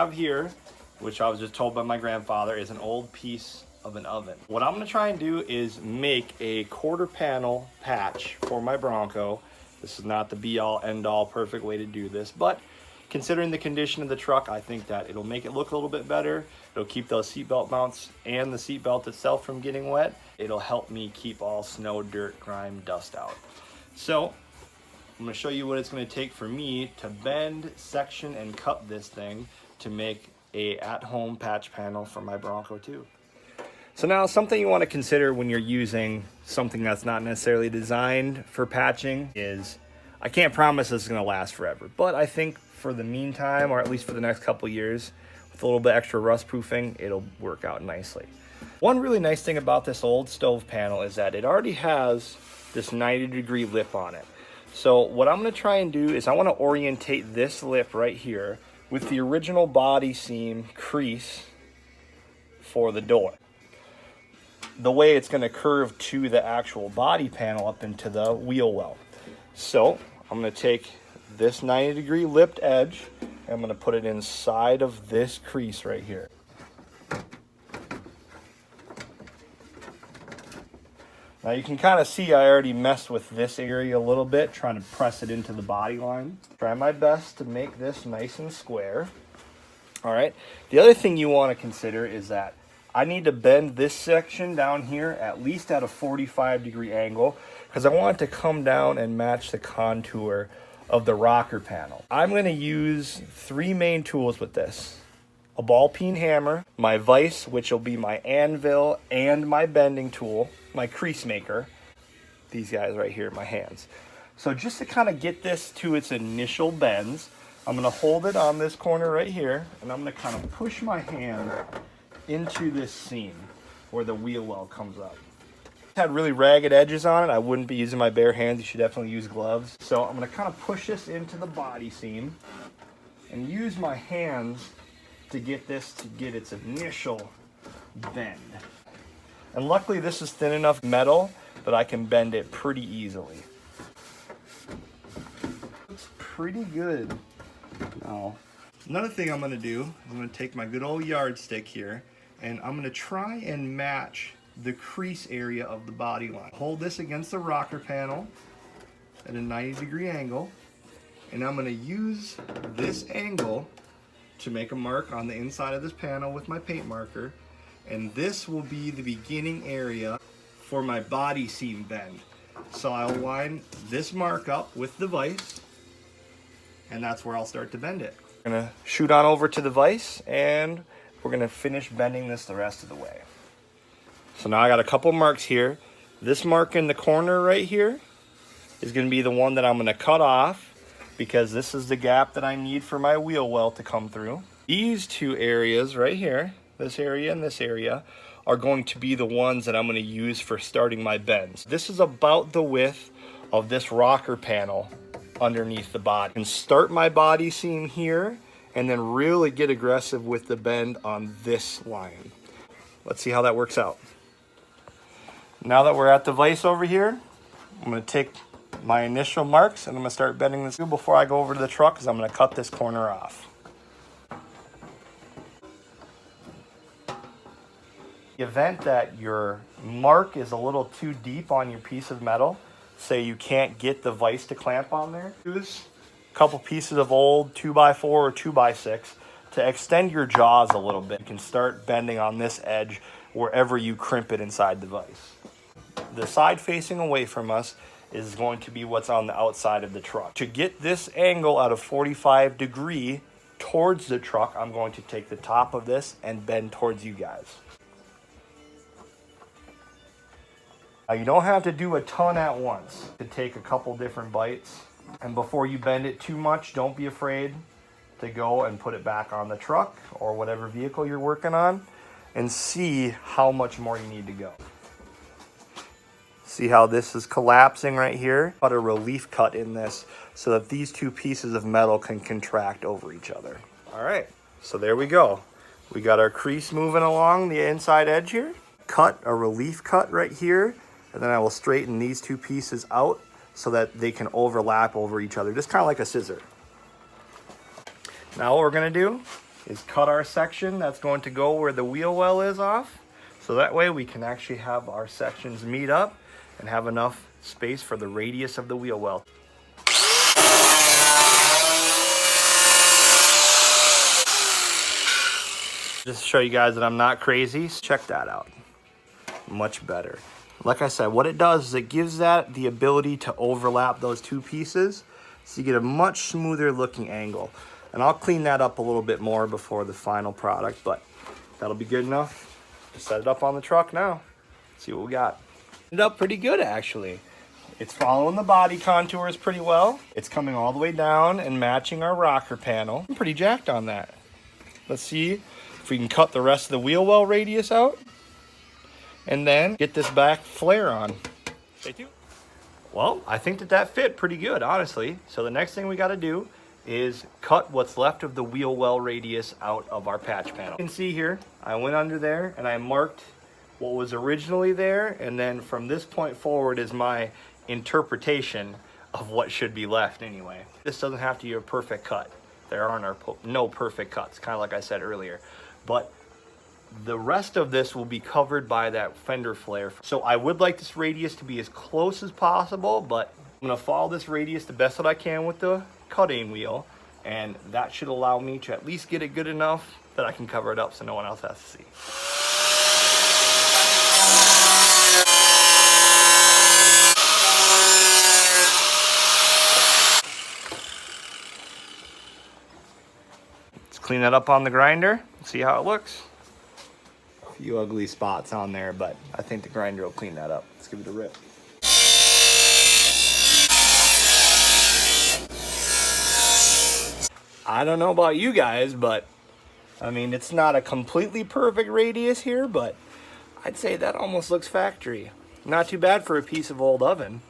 have here, which I was just told by my grandfather, is an old piece of an oven. What I'm gonna try and do is make a quarter panel patch for my Bronco. This is not the be all end all perfect way to do this, but considering the condition of the truck, I think that it'll make it look a little bit better. It'll keep those seatbelt mounts and the seatbelt itself from getting wet. It'll help me keep all snow, dirt, grime, dust out. So I'm gonna show you what it's gonna take for me to bend, section, and cut this thing to make a at-home patch panel for my Bronco II. So now something you wanna consider when you're using something that's not necessarily designed for patching is, I can't promise this is gonna last forever, but I think for the meantime, or at least for the next couple years, with a little bit extra rust proofing, it'll work out nicely. One really nice thing about this old stove panel is that it already has this 90-degree lip on it. So what I'm gonna try and do is I wanna orientate this lip right here with the original body seam crease for the door. The way it's gonna curve to the actual body panel up into the wheel well. So I'm gonna take this 90-degree lipped edge and I'm gonna put it inside of this crease right here. Now you can kind of see I already messed with this area a little bit, trying to press it into the body line. Try my best to make this nice and square. All right, the other thing you want to consider is that I need to bend this section down here at least at a 45-degree angle because I want it to come down and match the contour of the rocker panel. I'm going to use three main tools with this. A ball peen hammer, my vise, which will be my anvil and my bending tool, my crease maker, these guys right here, my hands. So just to kind of get this to its initial bends, I'm going to hold it on this corner right here, and I'm going to kind of push my hand into this seam where the wheel well comes up. It had really ragged edges on it. I wouldn't be using my bare hands. You should definitely use gloves. So I'm going to kind of push this into the body seam and use my hands to get this to get its initial bend. And luckily this is thin enough metal that I can bend it pretty easily. Looks pretty good. Now, another thing I'm gonna do is I'm gonna take my good old yardstick here and I'm gonna try and match the crease area of the body line. Hold this against the rocker panel at a 90-degree angle, and I'm gonna use this angle to make a mark on the inside of this panel with my paint marker, and this will be the beginning area for my body seam bend. So I'll line this mark up with the vise, and that's where I'll start to bend it. I'm gonna shoot on over to the vise, and we're gonna finish bending this the rest of the way. So now I got a couple marks here. This mark in the corner right here is gonna be the one that I'm gonna cut off, because this is the gap that I need for my wheel well to come through. These two areas right here, this area and this area, are going to be the ones that I'm going to use for starting my bends. This is about the width of this rocker panel underneath the body. And start my body seam here and then really get aggressive with the bend on this line. Let's see how that works out. Now that we're at the vise over here, I'm going to take my initial marks and I'm going to start bending this before I go over to the truck, because I'm going to cut this corner off. The event that your mark is a little too deep on your piece of metal, say you can't get the vise to clamp on there, use a couple pieces of old 2x4 or 2x6 to extend your jaws a little bit. You can start bending on this edge wherever you crimp it inside the vise. The side facing away from us is going to be what's on the outside of the truck. To get this angle at a 45-degree towards the truck, I'm going to take the top of this and bend towards you guys. Now you don't have to do a ton at once. To take a couple different bites, and before you bend it too much, don't be afraid to go and put it back on the truck or whatever vehicle you're working on and see how much more you need to go. See how this is collapsing right here? Put a relief cut in this so that these two pieces of metal can contract over each other. All right, so there we go. We got our crease moving along the inside edge here. Cut a relief cut right here, and then I will straighten these two pieces out so that they can overlap over each other, just kind of like a scissor. Now what we're gonna do is cut our section that's going to go where the wheel well is off. So that way we can actually have our sections meet up and have enough space for the radius of the wheel well. Just to show you guys that I'm not crazy, check that out. Much better. Like I said, what it does is it gives that the ability to overlap those two pieces so you get a much smoother looking angle. And I'll clean that up a little bit more before the final product, but that'll be good enough to set it up on the truck now. See what we got. It up pretty good actually. It's following the body contours pretty well. It's coming all the way down and matching our rocker panel. I'm pretty jacked on that. Let's see if we can cut the rest of the wheel well radius out and then get this back flare on. Stay tuned. Well, I think that fit pretty good, honestly. So the next thing we got to do is cut what's left of the wheel well radius out of our patch panel. You can see here, I went under there and I marked what was originally there, and then from this point forward is my interpretation of what should be left anyway. This doesn't have to be a perfect cut. There are no perfect cuts, kind of like I said earlier. But the rest of this will be covered by that fender flare. So I would like this radius to be as close as possible, but I'm gonna follow this radius the best that I can with the cutting wheel, and that should allow me to at least get it good enough that I can cover it up so no one else has to see. Let's clean that up on the grinder, see how it looks. A few ugly spots on there, but I think the grinder will clean that up. Let's give it a rip. I don't know about you guys, but I mean, it's not a completely perfect radius here, but I'd say that almost looks factory. Not too bad for a piece of old oven.